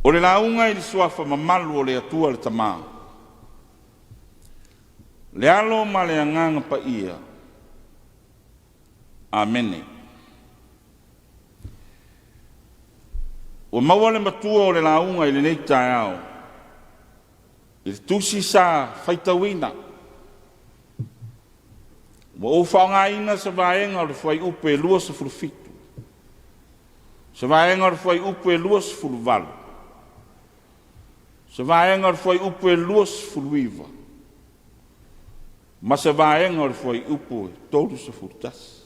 O le launga i le suafa mamalu o le atua le tamā. Le alo ma le anganga pa ia. Amene. O maua le matua o le launga i le nei tae ao. I le tusi sa faitawina. Wa o whaongaina sa vaenga o le whai upe lua sa fulufitu. Sa vaenga o le whai upe lua sa fuluvalu. Sa vaenga o le whai upe lua sa fuluiva. Ma sa vaenga o le whai upe tolu sa fulutas.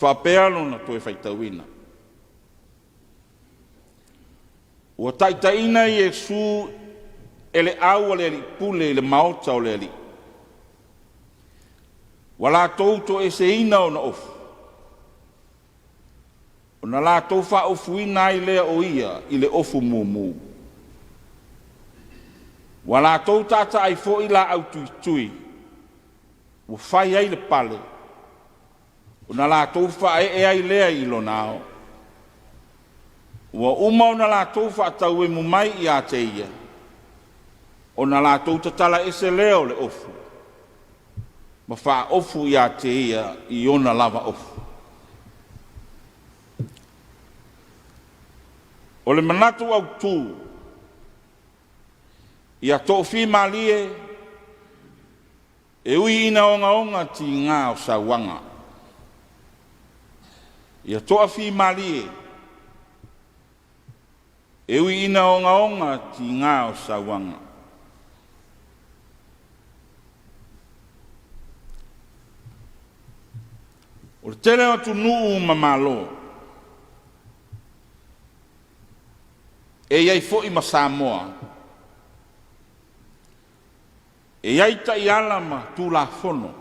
Whapea lona toe faitawina. Ua taitaina i Yesu ele au le ali pule le maota o le ali. Wala touto e se ina o na ofu. O na la tofa ofu ina i lea o ia i le ofu mumu. Wala toutata ai fo i la au tui tui. Ua fai ai le pale. O na la tofa e ai lea i lo nao. Ua uma o na la tofa atau e mumai i a te ia. O na la toutatala e se leo le ofu. Ma wha ofu i a te ia i ona lava ofu. O le manatu au tū, i a tō whi malie, e ui ina onga ti ngā o sa wanga. I a tō whi malie, e ui ina onga ti ngā o sa wanga. O le tele atu nuu mamalo. E iai fo'i ma Samoa. E iai ta i ala ma tū la fono.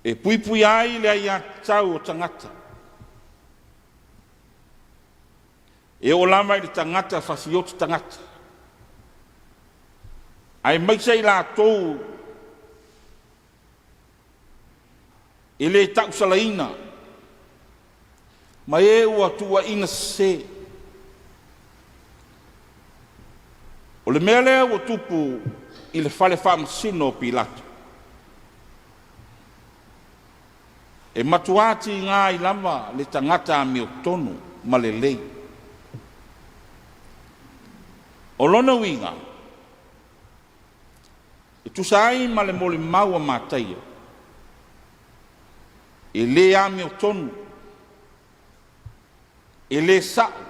E pui pui ai le ai a tau o tangata. E o lama i le tangata fasiotu tangata. Ai maisa i la tou e le tau salaina, ma e ua tua ina se. O le mea lea ua tupu i le fale whamasino o Pilato. E matuati ngā i lama le tangata a mio tonu ma le lei. O lona winga, e tusai ma le mole maua mātaia. E le ame o tonu, e le sa'u,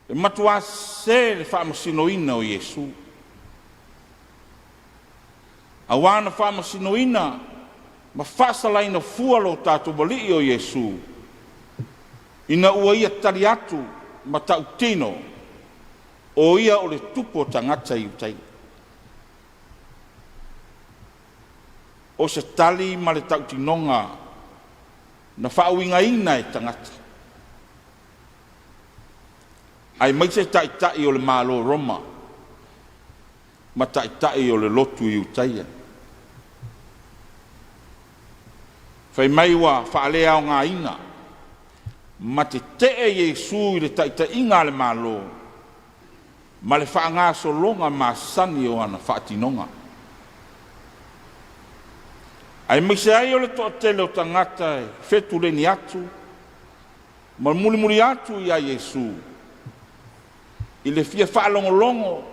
e matua se le whaamasinoina o Yesu. Awana whaamasinoina, ma whaasalaina fualo tātou wali o Yesu. Ina ua ia tari atu, ma tau tino, o ia o le tupo tangata i utai. O se tali ma le tautinonga na whaawinga ina e tangata. Ai maise tai o le malo Roma, ma tai o le lotu i utaia. Whai maiwa whaalea o ngā ina, ma te tee Yesu i le tai inga le malo, ma le whaanga so longa ma sani o ana whaatinonga. Ai maise ai o le toa tele o tangata e fetu le ni atu, ma muri atu i a Yesu. I le fia whaalongolongo,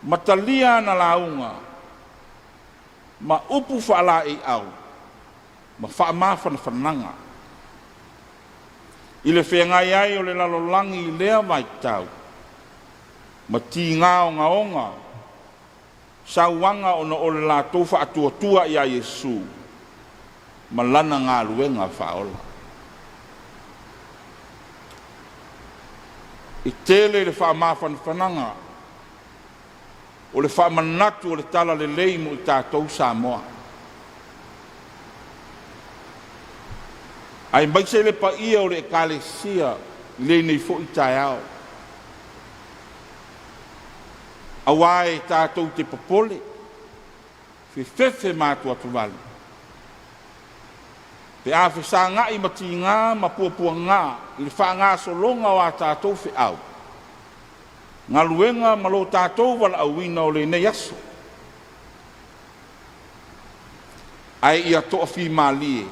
ma talia na launga, ma upu whaala i au, ma whaamawhana whananga. I le fia ngai ai o le lalolangi i lea mai tau, ma ti ngā o ngā onga, sauanga ona o le la tofa atua i a Yesu, ma lana ngā luenga whaola. I tele le whaamawhana whananga, o le whaamanatu o le tala le leimu i tātou Samoa. Ai maise le pa ia o le ekalesia, le nei fo i tae ao. Awae tātou te popole, fe fefe mātua tu wale. Pe a whesanga i matinga ma puapua ngā, i le whaanga solonga o a tātou whiau. Ngā luenga ma lo tātou wala awina o le nei aso. Ai ia toa whi mālie.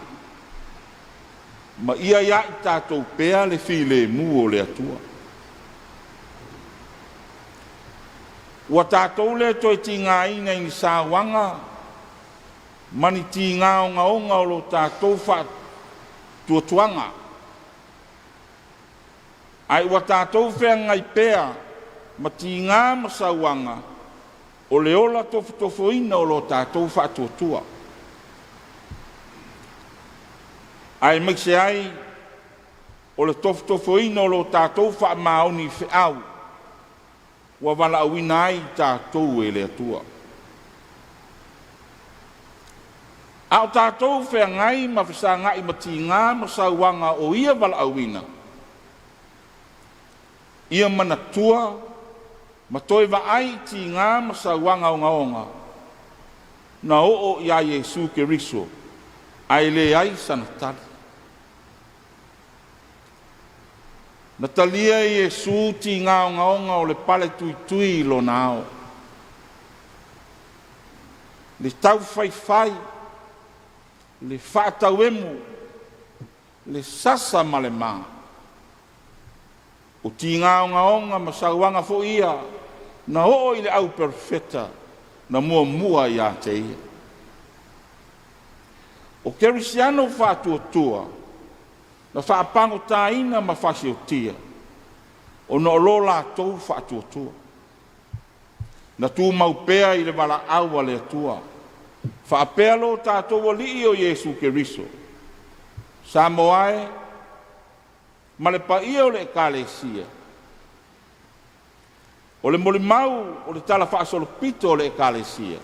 Ma ia ia i tātou pēa le whi le mu o le atua. Ua tātou le toi ti ngā ina i ni sāwanga, mani ti ngā o ngā onga o lo tātou wha tuatuanga. Ai ua tātou whea ngai pēa, ma ti ngā masawanga, o le ola tofu ina o lo tātou wha tuatua. Ai mikse ai, o le tofu ina o lo tātou wha maoni whiau, ua wala awina ai tātou e le atua. Au tātou whea ngai ma whisa ngai ma ti ngā masawanga o ia wala awina. Ia mana tua, ma toi wa ai ti ngā masawanga o ngaonga. Na o ia Yesu ke riso, ai le ai sanatari. Na talia Yesu ti ngā o ngaonga o le pale tui lo nao. Le tau fai, le whaatauemu, le sasa ma le maa. O ti ngā o ngaonga ma sauanga fo ia, na o i le au perfeta, na mua ia te ia. O kerisiano whātua, na whaapango tāina ma whasio tia, o no lo lātou whātua. Na tū maupea i le wala aua le atua, whaapea lo tātou ali o Yesu ke riso. Sa moae, ma le pa ia o le ekalesia. O le moli mau o le tala whaasolo pito o le ekalesia.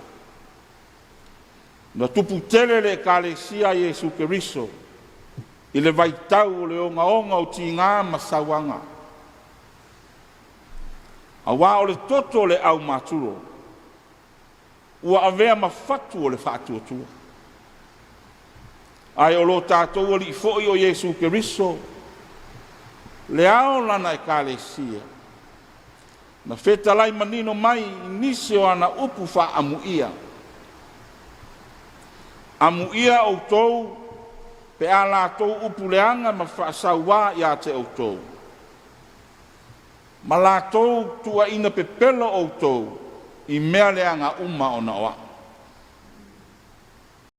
Na tupu tele le ekalesia Yesu ke riso, i le vaitau o le onga o ti ngā masawanga. Awa o le toto le au maturo, ua avea mafatu o le whaatuatua. Ai o lo tātou ali i fo'i o Yesu ke riso, le ao lana e kālesia. Na whetalai manino mai nisi o ana upu wha amuia. Amuia o tou, pe a la tou upu leanga ma wha sawa ia te o tou. Ma la tou tua ina pe pelo o tou, i mea leanga uma o na oa.